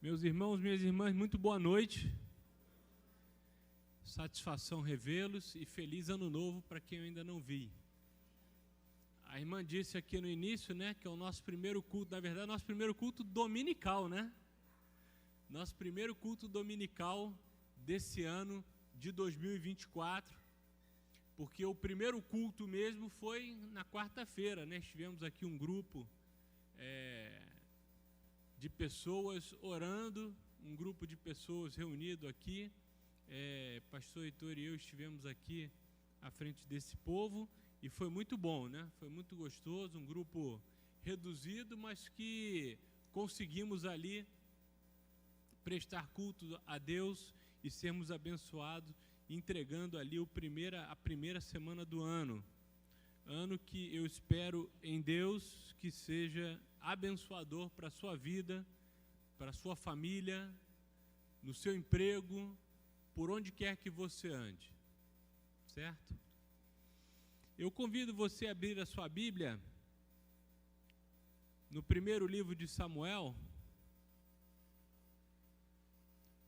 Meus irmãos, minhas irmãs, muito boa noite. Satisfação revê-los e feliz ano novo para quem eu ainda não vi. A irmã disse aqui no início, né, que é o nosso primeiro culto, na verdade, nosso primeiro culto dominical, né? Nosso primeiro culto dominical desse ano de 2024, porque o primeiro culto mesmo foi na quarta-feira, né? Tivemos aqui um grupo de pessoas orando, um grupo de pessoas reunido aqui, pastor Heitor e eu estivemos aqui à frente desse povo e foi muito bom, né? Foi muito gostoso, um grupo reduzido, mas que conseguimos ali prestar culto a Deus e sermos abençoados, entregando ali a primeira semana do ano que eu espero em Deus que seja abençoador para a sua vida, para a sua família, no seu emprego, por onde quer que você ande, certo? Eu convido você a abrir a sua Bíblia no primeiro livro de Samuel,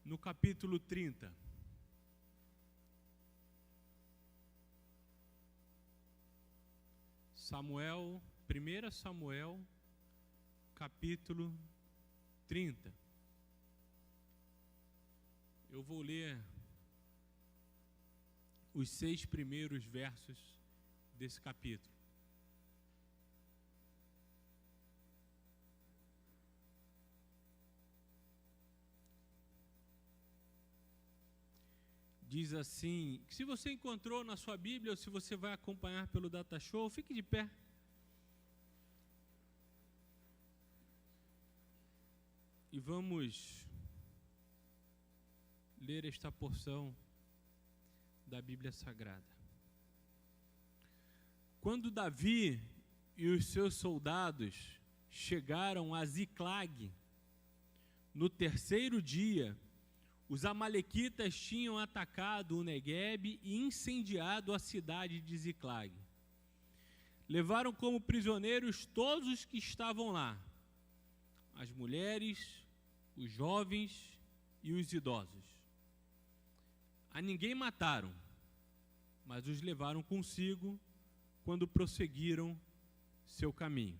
no capítulo 30. Samuel, 1 Samuel, capítulo 30. Eu vou ler os 6 primeiros versos desse capítulo. Diz assim, se você encontrou na sua Bíblia ou se você vai acompanhar pelo Data Show, fique de pé. E vamos ler esta porção da Bíblia Sagrada. Quando Davi e os seus soldados chegaram a Ziclag, no terceiro dia, os amalequitas tinham atacado o Neguebe e incendiado a cidade de Ziclag. Levaram como prisioneiros todos os que estavam lá, as mulheres, os jovens e os idosos. A ninguém mataram, mas os levaram consigo quando prosseguiram seu caminho.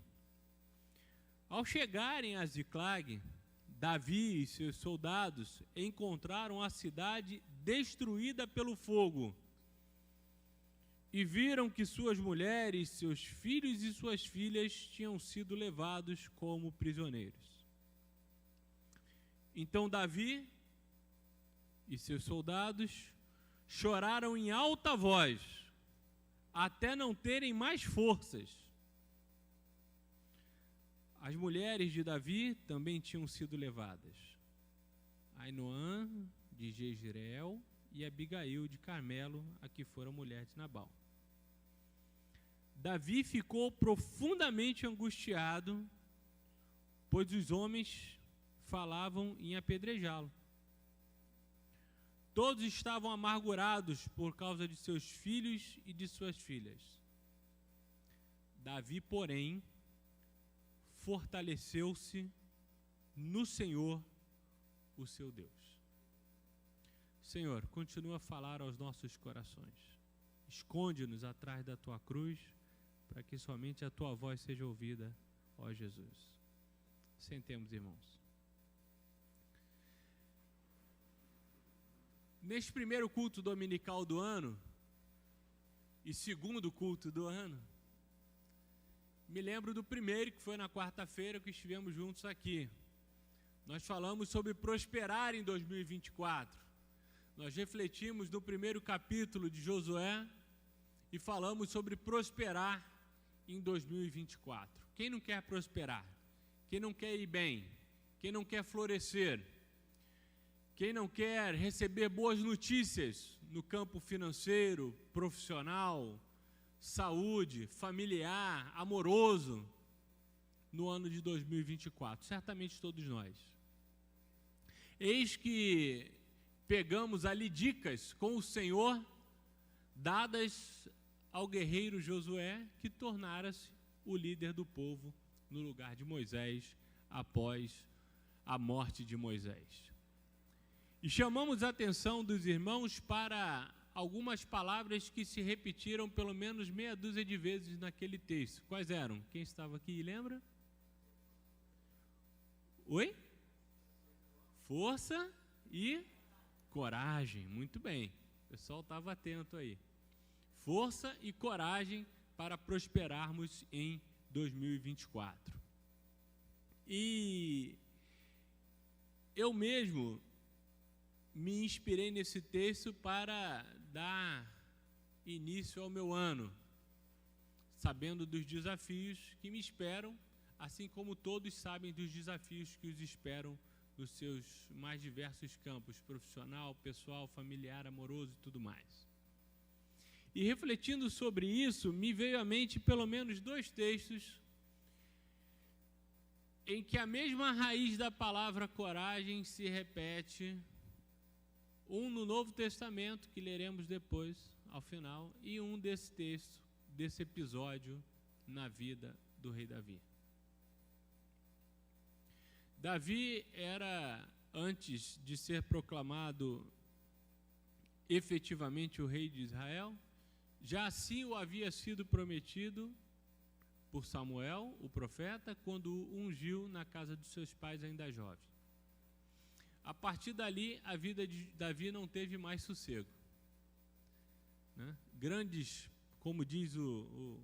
Ao chegarem a Ziclag, Davi e seus soldados encontraram a cidade destruída pelo fogo e viram que suas mulheres, seus filhos e suas filhas tinham sido levados como prisioneiros. Então Davi e seus soldados choraram em alta voz, até não terem mais forças. As mulheres de Davi também tinham sido levadas. Ainoã de Jezreel e Abigail de Carmelo, a que fora mulher de Nabal. Davi ficou profundamente angustiado, pois os homens falavam em apedrejá-lo. Todos estavam amargurados por causa de seus filhos e de suas filhas. Davi, porém, fortaleceu-se no Senhor, o seu Deus. Senhor, continua a falar aos nossos corações. Esconde-nos atrás da tua cruz, para que somente a tua voz seja ouvida, ó Jesus. Sentemos, irmãos. Neste primeiro culto dominical do ano, e segundo culto do ano, me lembro do primeiro, que foi na quarta-feira, que estivemos juntos aqui. Nós falamos sobre prosperar em 2024. Nós refletimos no primeiro capítulo de Josué e falamos sobre prosperar em 2024. Quem não quer prosperar? Quem não quer ir bem? Quem não quer florescer? Quem não quer receber boas notícias no campo financeiro, profissional, saúde, familiar, amoroso, no ano de 2024? Certamente todos nós. Eis que pegamos ali dicas com o Senhor, dadas ao guerreiro Josué, que tornara-se o líder do povo no lugar de Moisés, após a morte de Moisés. E chamamos a atenção dos irmãos para algumas palavras que se repetiram pelo menos meia dúzia de vezes naquele texto. Quais eram? Quem estava aqui lembra? Oi? Força e coragem. Muito bem. O pessoal estava atento aí. Força e coragem para prosperarmos em 2024. E eu mesmo me inspirei nesse texto para dar início ao meu ano, sabendo dos desafios que me esperam, assim como todos sabem dos desafios que os esperam nos seus mais diversos campos, profissional, pessoal, familiar, amoroso e tudo mais. E refletindo sobre isso, me veio à mente pelo menos 2 textos em que a mesma raiz da palavra coragem se repete, um no Novo Testamento, que leremos depois, ao final, e um desse texto, desse episódio na vida do rei Davi. Davi era, antes de ser proclamado efetivamente o rei de Israel, já assim o havia sido prometido por Samuel, o profeta, quando o ungiu na casa dos seus pais ainda jovem. A partir dali, a vida de Davi não teve mais sossego, né? Grandes, como diz o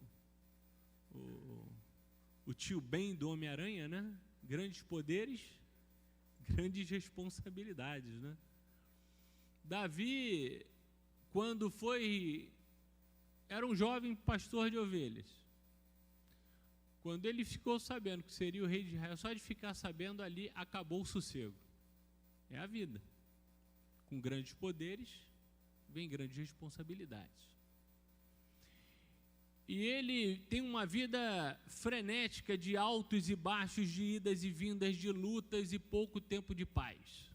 tio Ben do Homem-Aranha, né? Grandes poderes, grandes responsabilidades, né? Davi, quando era um jovem pastor de ovelhas. Quando ele ficou sabendo que seria o rei de Israel, só de ficar sabendo ali, acabou o sossego. É a vida. Com grandes poderes, vem grandes responsabilidades. E ele tem uma vida frenética de altos e baixos, de idas e vindas, de lutas e pouco tempo de paz.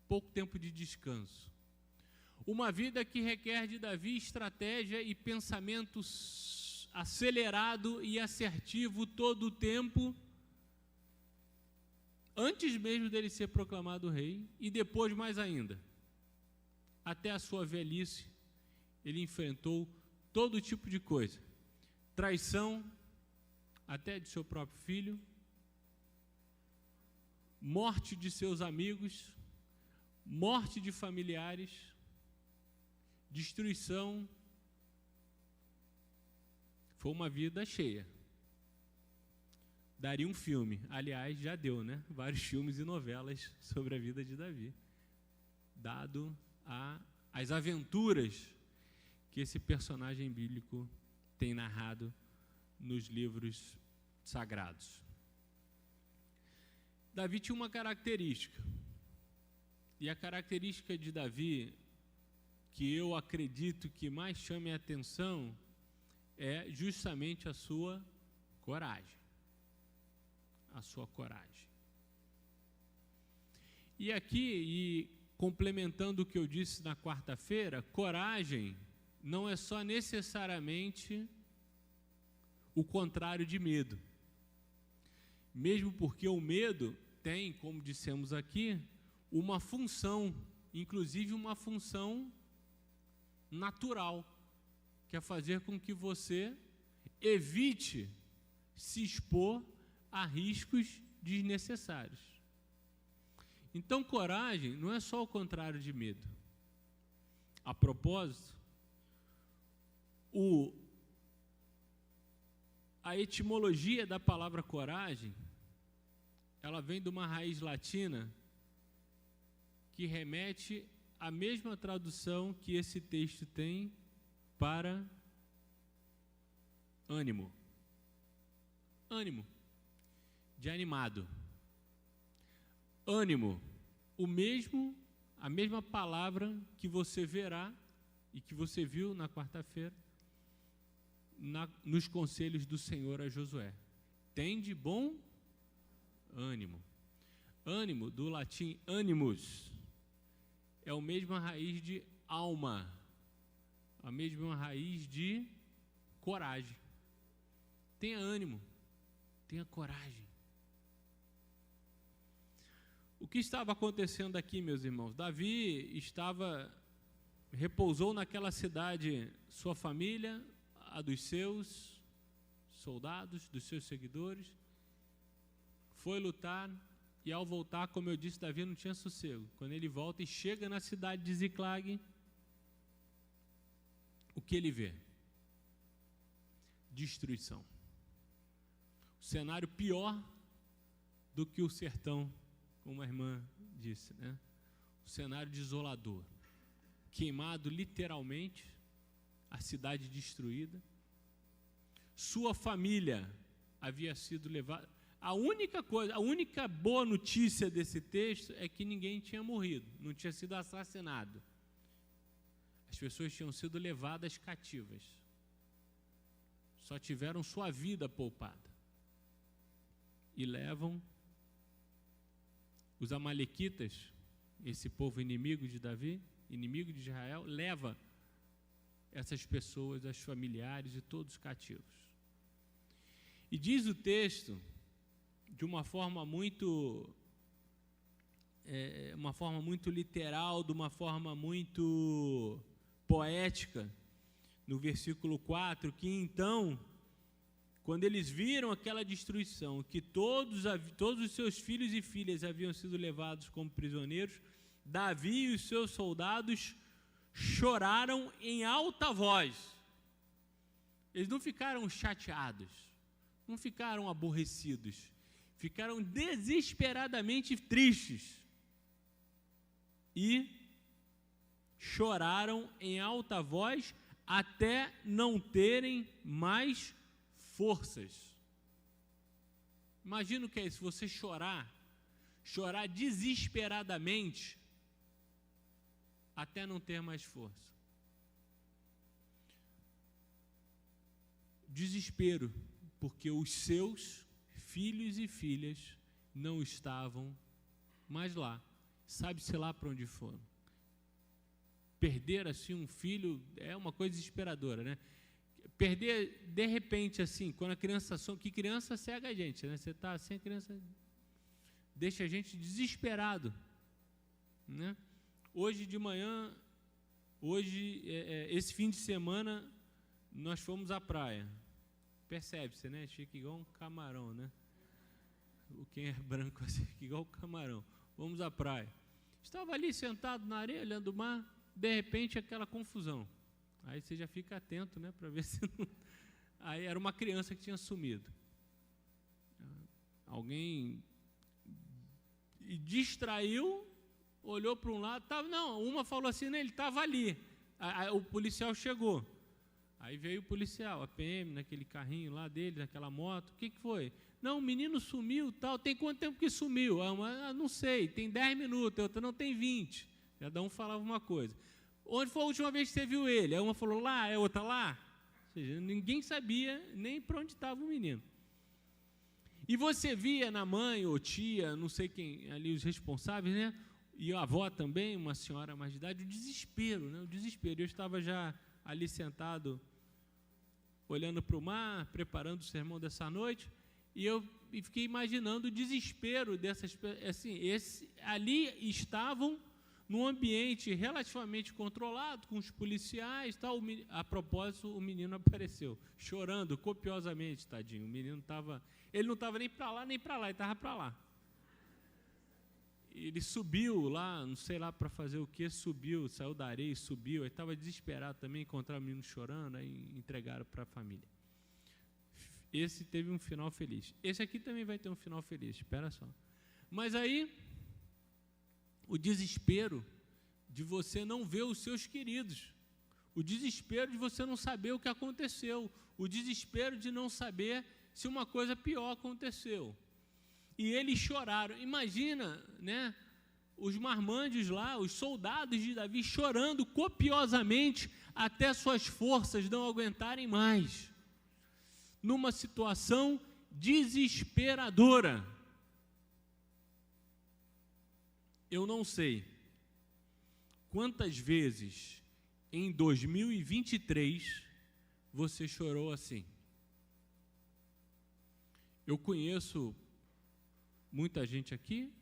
Pouco tempo de descanso. Uma vida que requer de Davi estratégia e pensamento acelerado e assertivo todo o tempo, antes mesmo dele ser proclamado rei, e depois mais ainda. Até a sua velhice, ele enfrentou todo tipo de coisa. Traição, até de seu próprio filho, morte de seus amigos, morte de familiares, destruição. Foi uma vida cheia. Daria um filme. Aliás, já deu, né? Vários filmes e novelas sobre a vida de Davi, dado as aventuras que esse personagem bíblico tem narrado nos livros sagrados. Davi tinha uma característica, e a característica de Davi, que eu acredito que mais chame a atenção, é justamente a sua coragem. A sua coragem. E aqui, complementando o que eu disse na quarta-feira, coragem não é só necessariamente o contrário de medo. Mesmo porque o medo tem, como dissemos aqui, uma função, inclusive uma função natural, que é fazer com que você evite se expor a riscos desnecessários. Então, coragem não é só o contrário de medo. A propósito, a etimologia da palavra coragem, ela vem de uma raiz latina que remete à mesma tradução que esse texto tem para ânimo. Ânimo, de animado. Ânimo, a mesma palavra que você verá e que você viu na quarta-feira nos conselhos do Senhor a Josué. Tende bom ânimo. Ânimo, do latim animus, é a mesma raiz de alma, a mesma raiz de coragem. Tenha ânimo, tenha coragem. que estava acontecendo aqui, meus irmãos? Davi repousou naquela cidade sua família, a dos seus soldados, dos seus seguidores, foi lutar, e ao voltar, como eu disse, Davi não tinha sossego. Quando ele volta e chega na cidade de Ziclag, o que ele vê? Destruição. O cenário pior do que o sertão, como a irmã disse, né? O cenário desolador. Queimado literalmente, a cidade destruída. Sua família havia sido levada. A única boa notícia desse texto é que ninguém tinha morrido, não tinha sido assassinado. As pessoas tinham sido levadas cativas. Só tiveram sua vida poupada. E levam os amalequitas, esse povo inimigo de Davi, inimigo de Israel, leva essas pessoas, os familiares e todos cativos. E diz o texto, de uma forma muito literal, de uma forma muito poética, no versículo 4, que então, quando eles viram aquela destruição, que todos os seus filhos e filhas haviam sido levados como prisioneiros, Davi e os seus soldados choraram em alta voz. Eles não ficaram chateados, não ficaram aborrecidos, ficaram desesperadamente tristes e choraram em alta voz até não terem mais forças. Imagina o que é isso, você chorar desesperadamente até não ter mais força. Desespero, porque os seus filhos e filhas não estavam mais lá. Sabe-se lá para onde foram. Perder assim um filho é uma coisa desesperadora, né? Perder de repente assim, quando a criança que criança cega a gente, né? Você está assim, a criança deixa a gente desesperado, né? Hoje de manhã, esse fim de semana, nós fomos à praia. Percebe-se, né? Fica igual um camarão, né? Quem é branco assim, fica igual um camarão. Vamos à praia. Estava ali sentado na areia, olhando o mar, de repente aquela confusão. Aí você já fica atento, né? Para ver se não... Aí era uma criança que tinha sumido. Alguém distraiu, olhou para um lado, uma falou assim, né, ele estava ali. Aí o policial chegou. Aí veio o policial, a PM, naquele carrinho lá dele, naquela moto. O que foi? Não, o menino sumiu, tal. Tem quanto tempo que sumiu? Não sei, tem 10 minutos, a outra não tem 20. Cada um falava uma coisa. Onde foi a última vez que você viu ele? Aí uma falou lá, a outra lá. Ou seja, ninguém sabia nem para onde estava o menino. E você via na mãe ou tia, não sei quem, ali os responsáveis, né? E a avó também, uma senhora mais de idade, o desespero, né? O desespero. Eu estava já ali sentado, olhando para o mar, preparando o sermão dessa noite, e eu fiquei imaginando o desespero dessas pessoas. Assim, ali estavam num ambiente relativamente controlado, com os policiais, tal. A propósito, o menino apareceu, chorando copiosamente, tadinho. O menino ele não estava nem para lá, nem para lá, ele estava para lá. Ele subiu lá, não sei lá para fazer o que, saiu da areia e subiu, aí estava desesperado também, encontraram o menino chorando, aí entregaram para a família. Esse teve um final feliz. Esse aqui também vai ter um final feliz, espera só. Mas aí, o desespero de você não ver os seus queridos, o desespero de você não saber o que aconteceu, o desespero de não saber se uma coisa pior aconteceu. E eles choraram. Imagina, né, os marmanjos lá, os soldados de Davi chorando copiosamente até suas forças não aguentarem mais. Numa situação desesperadora. Eu não sei quantas vezes em 2023 você chorou assim. Eu conheço muita gente aqui,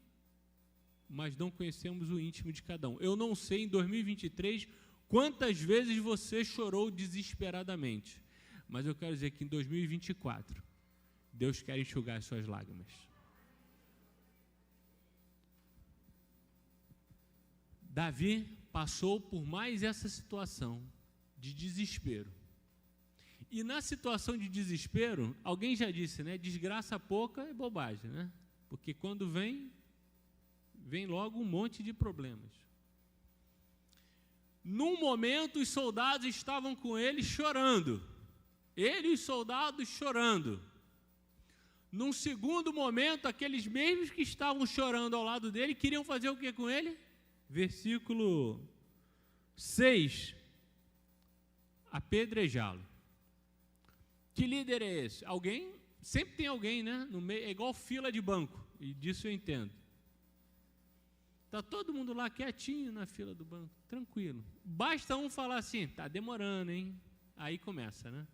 mas não conhecemos o íntimo de cada um. Eu não sei em 2023 quantas vezes você chorou desesperadamente, mas eu quero dizer que em 2024, Deus quer enxugar as suas lágrimas. Davi passou por mais essa situação de desespero. E na situação de desespero, alguém já disse, né? Desgraça pouca é bobagem, né? Porque quando vem logo um monte de problemas. Num momento, os soldados estavam com ele chorando. Ele e os soldados chorando. Num segundo momento, aqueles mesmos que estavam chorando ao lado dele, queriam fazer o que com ele? Versículo 6. Apedrejá-lo. Que líder é esse? Alguém, sempre tem alguém, né? No meio, é igual fila de banco, e disso eu entendo. Está todo mundo lá quietinho na fila do banco, tranquilo. Basta um falar assim, está demorando, hein? Aí começa, né?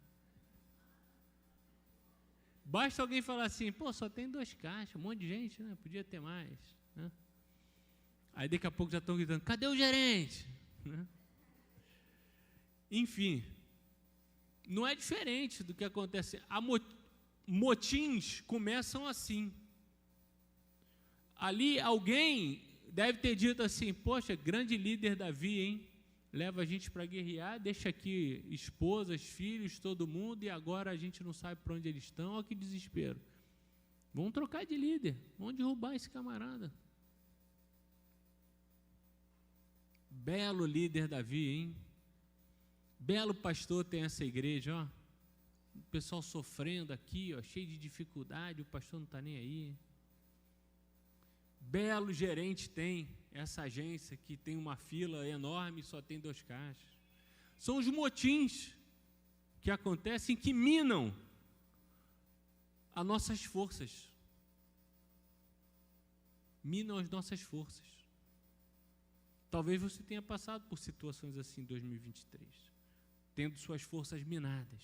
Basta alguém falar assim, pô, só tem 2 caixas, um monte de gente, né? Podia ter mais, né? Aí daqui a pouco já estão gritando, cadê o gerente? Né? Enfim, não é diferente do que acontece. Motins começam assim. Ali alguém deve ter dito assim, poxa, grande líder Davi, hein? Leva a gente para guerrear, deixa aqui esposas, filhos, todo mundo, e agora a gente não sabe para onde eles estão, olha que desespero. Vamos trocar de líder, vamos derrubar esse camarada. Belo líder Davi, hein? Belo pastor tem essa igreja, ó. O pessoal sofrendo aqui, ó, cheio de dificuldade, o pastor não está nem aí. Belo gerente tem essa agência que tem uma fila enorme e só tem 2 caixas. São os motins que acontecem que minam as nossas forças. Minam as nossas forças. Talvez você tenha passado por situações assim em 2023, tendo suas forças minadas.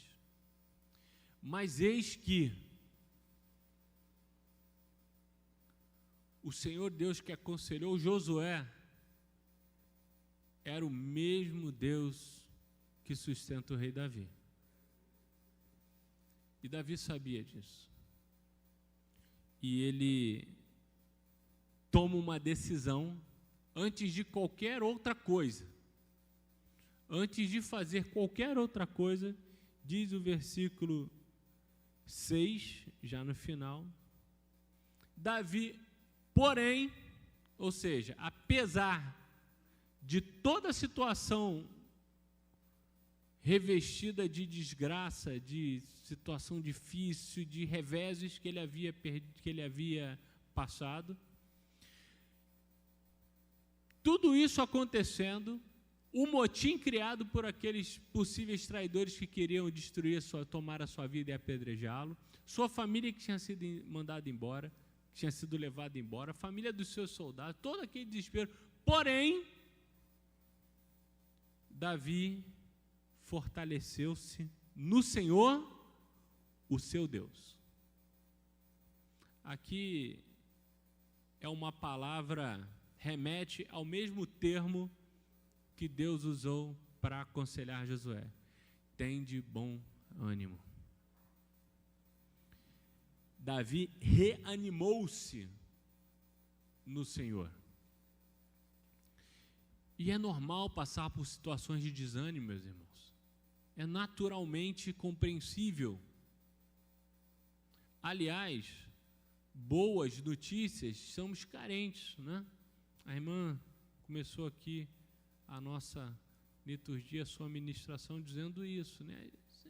Mas eis que o Senhor Deus que aconselhou Josué era o mesmo Deus que sustenta o rei Davi. E Davi sabia disso. E ele toma uma decisão antes de qualquer outra coisa. Antes de fazer qualquer outra coisa, diz o versículo 6, já no final, Davi, porém, ou seja, apesar de toda a situação revestida de desgraça, de situação difícil, de reveses que ele havia passado, tudo isso acontecendo, o motim criado por aqueles possíveis traidores que queriam tomar a sua vida e apedrejá-lo, sua família que tinha sido mandada embora, que tinha sido levada embora, a família dos seus soldados, todo aquele desespero. Porém, Davi fortaleceu-se no Senhor, o seu Deus. Aqui é uma palavra, remete ao mesmo termo que Deus usou para aconselhar Josué. Tende bom ânimo. Davi reanimou-se no Senhor. E é normal passar por situações de desânimo, meus irmãos. É naturalmente compreensível. Aliás, boas notícias, somos carentes, né? A irmã começou aqui a nossa liturgia, a sua ministração, dizendo isso, né? Você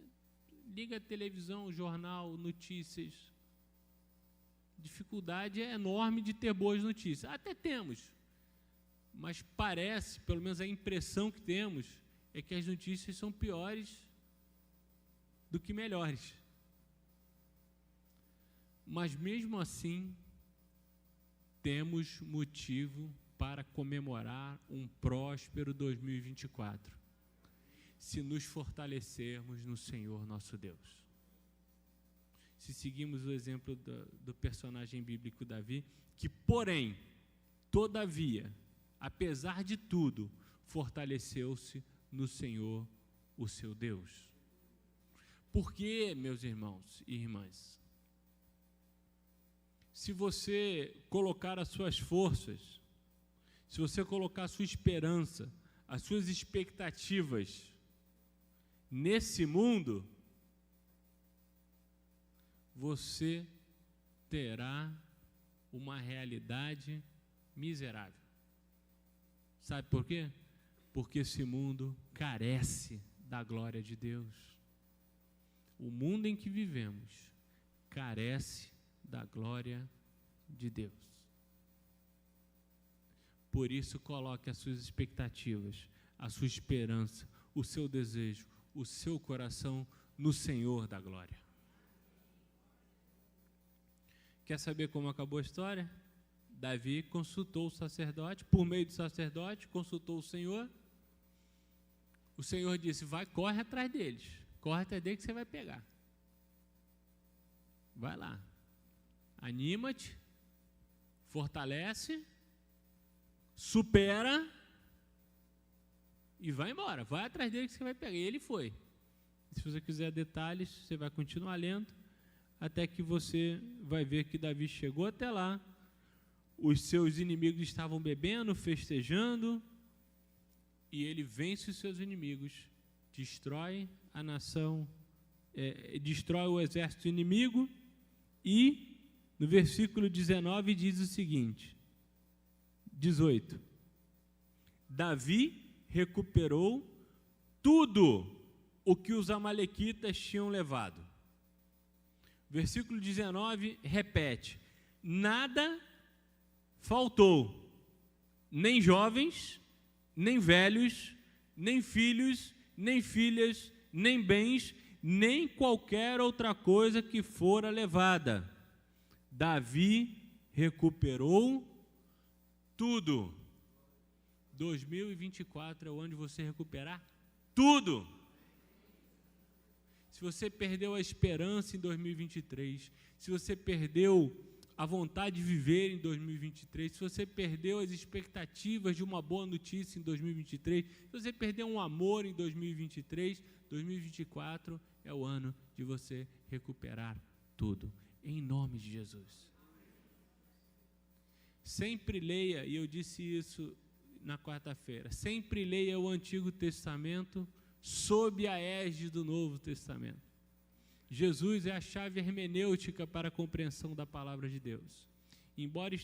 liga a televisão, jornal, notícias. Dificuldade é enorme de ter boas notícias. Até temos, mas parece, pelo menos a impressão que temos, é que as notícias são piores do que melhores. Mas mesmo assim, temos motivo para comemorar um próspero 2024, se nos fortalecermos no Senhor nosso Deus. Se seguimos o exemplo do personagem bíblico Davi, que, porém, Todavia, apesar de tudo, fortaleceu-se no Senhor, o seu Deus. Porque, meus irmãos e irmãs, se você colocar as suas forças, se você colocar a sua esperança, as suas expectativas nesse mundo, você terá uma realidade miserável. Sabe por quê? Porque esse mundo carece da glória de Deus. O mundo em que vivemos carece da glória de Deus. Por isso, coloque as suas expectativas, a sua esperança, o seu desejo, o seu coração no Senhor da glória. Quer saber como acabou a história? Davi consultou o sacerdote, por meio do sacerdote, consultou o Senhor. O Senhor disse: vai, corre atrás deles. Corre atrás deles que você vai pegar. Vai lá. Anima-te, fortalece, supera e vai embora. Vai atrás dele que você vai pegar. E ele foi. Se você quiser detalhes, você vai continuar lendo, até que você vai ver que Davi chegou até lá. Os seus inimigos estavam bebendo, festejando, e ele vence os seus inimigos, destrói a nação, destrói o exército inimigo, e no versículo 19 diz o seguinte, 18: Davi recuperou tudo o que os amalequitas tinham levado. Versículo 19 repete: nada faltou, nem jovens, nem velhos, nem filhos, nem filhas, nem bens, nem qualquer outra coisa que fora levada. Davi recuperou tudo. 2024 é o ano de você recuperar tudo. Se você perdeu a esperança em 2023, se você perdeu a vontade de viver em 2023, se você perdeu as expectativas de uma boa notícia em 2023, se você perdeu um amor em 2023, 2024 é o ano de você recuperar tudo, em nome de Jesus. Sempre leia, e eu disse isso na quarta-feira, sempre leia o Antigo Testamento sob a égide do Novo Testamento. Jesus é a chave hermenêutica para a compreensão da palavra de Deus. Embora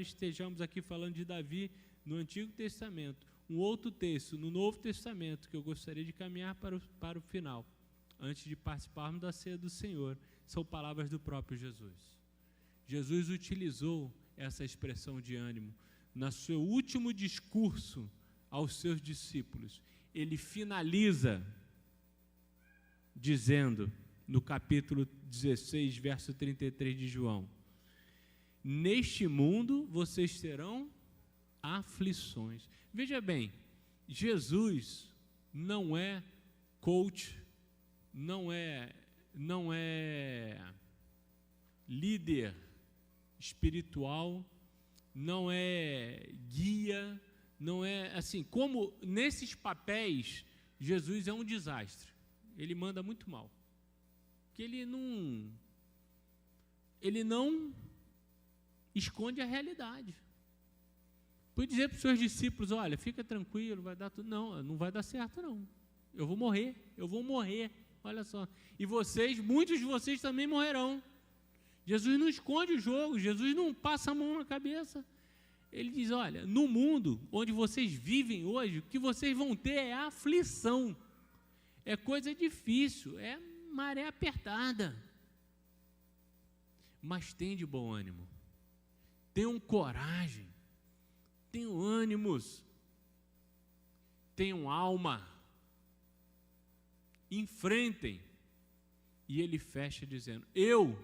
estejamos aqui falando de Davi no Antigo Testamento, um outro texto no Novo Testamento que eu gostaria de caminhar para o final, antes de participarmos da ceia do Senhor, são palavras do próprio Jesus. Jesus utilizou essa expressão de ânimo no seu último discurso aos seus discípulos. Ele finaliza dizendo, no capítulo 16, verso 33 de João: neste mundo vocês terão aflições. Veja bem, Jesus não é coach, não é líder espiritual, não é guia, não é assim, como nesses papéis, Jesus é um desastre, ele manda muito mal, que ele não esconde a realidade. Pode dizer para os seus discípulos: olha, fica tranquilo, vai dar tudo. Não vai dar certo não, eu vou morrer, olha só, e muitos de vocês também morrerão. Jesus não esconde o jogo, Jesus não passa a mão na cabeça. Ele diz: olha, no mundo onde vocês vivem hoje, o que vocês vão ter é aflição, é coisa difícil, é maré apertada, mas tem de bom ânimo, tenham coragem, tenham ânimos, tenham alma, enfrentem. E ele fecha dizendo: eu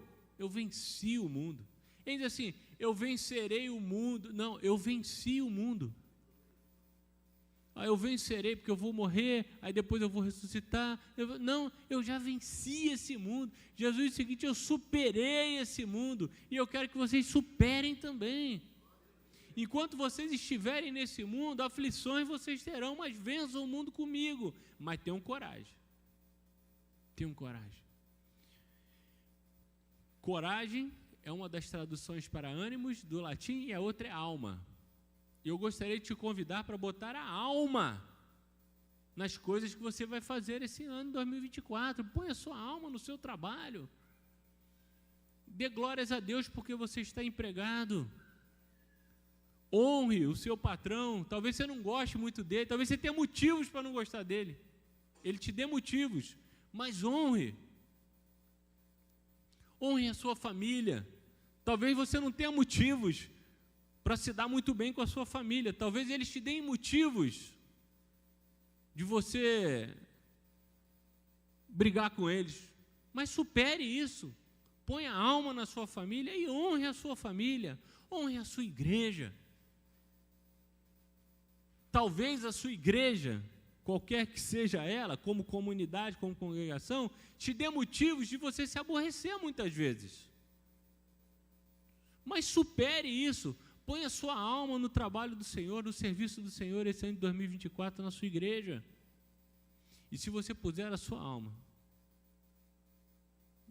venci o mundo. Ele diz assim: eu vencerei o mundo. Não, eu venci o mundo. Eu vencerei porque eu vou morrer, aí depois eu vou ressuscitar. Não, eu já venci esse mundo. Jesus diz o seguinte: eu superei esse mundo, e eu quero que vocês superem também. enquanto vocês estiverem nesse mundo, aflições vocês terão, mas vençam o mundo comigo. Mas tenham coragem. Tenham coragem. Coragem é uma das traduções para ânimos do latim e a outra é alma. Eu gostaria de te convidar para botar a alma nas coisas que você vai fazer esse ano de 2024. Põe a sua alma no seu trabalho. Dê glórias a Deus porque você está empregado. Honre o seu patrão. Talvez você não goste muito dele, talvez você tenha motivos para não gostar dele. Ele te dê motivos, mas honre. Honre a sua família. Talvez você não tenha motivos para se dar muito bem com a sua família. Talvez eles te deem motivos de você brigar com eles. Mas supere isso. Põe a alma na sua família e honre a sua família. Honre a sua igreja. Talvez a sua igreja, qualquer que seja ela, como comunidade, como congregação, te dê motivos de você se aborrecer muitas vezes. Mas supere isso. Põe a sua alma no trabalho do Senhor, no serviço do Senhor esse ano de 2024 na sua igreja. E se você puser a sua alma,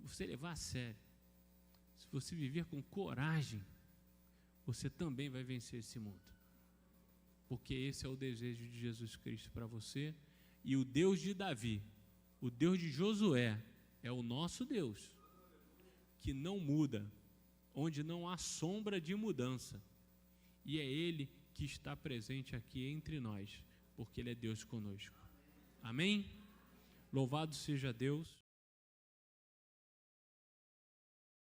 você levar a sério, se você viver com coragem, você também vai vencer esse mundo. Porque esse é o desejo de Jesus Cristo para você. E o Deus de Davi, o Deus de Josué, é o nosso Deus, que não muda, onde não há sombra de mudança. E é Ele que está presente aqui entre nós, porque Ele é Deus conosco. Amém? Louvado seja Deus.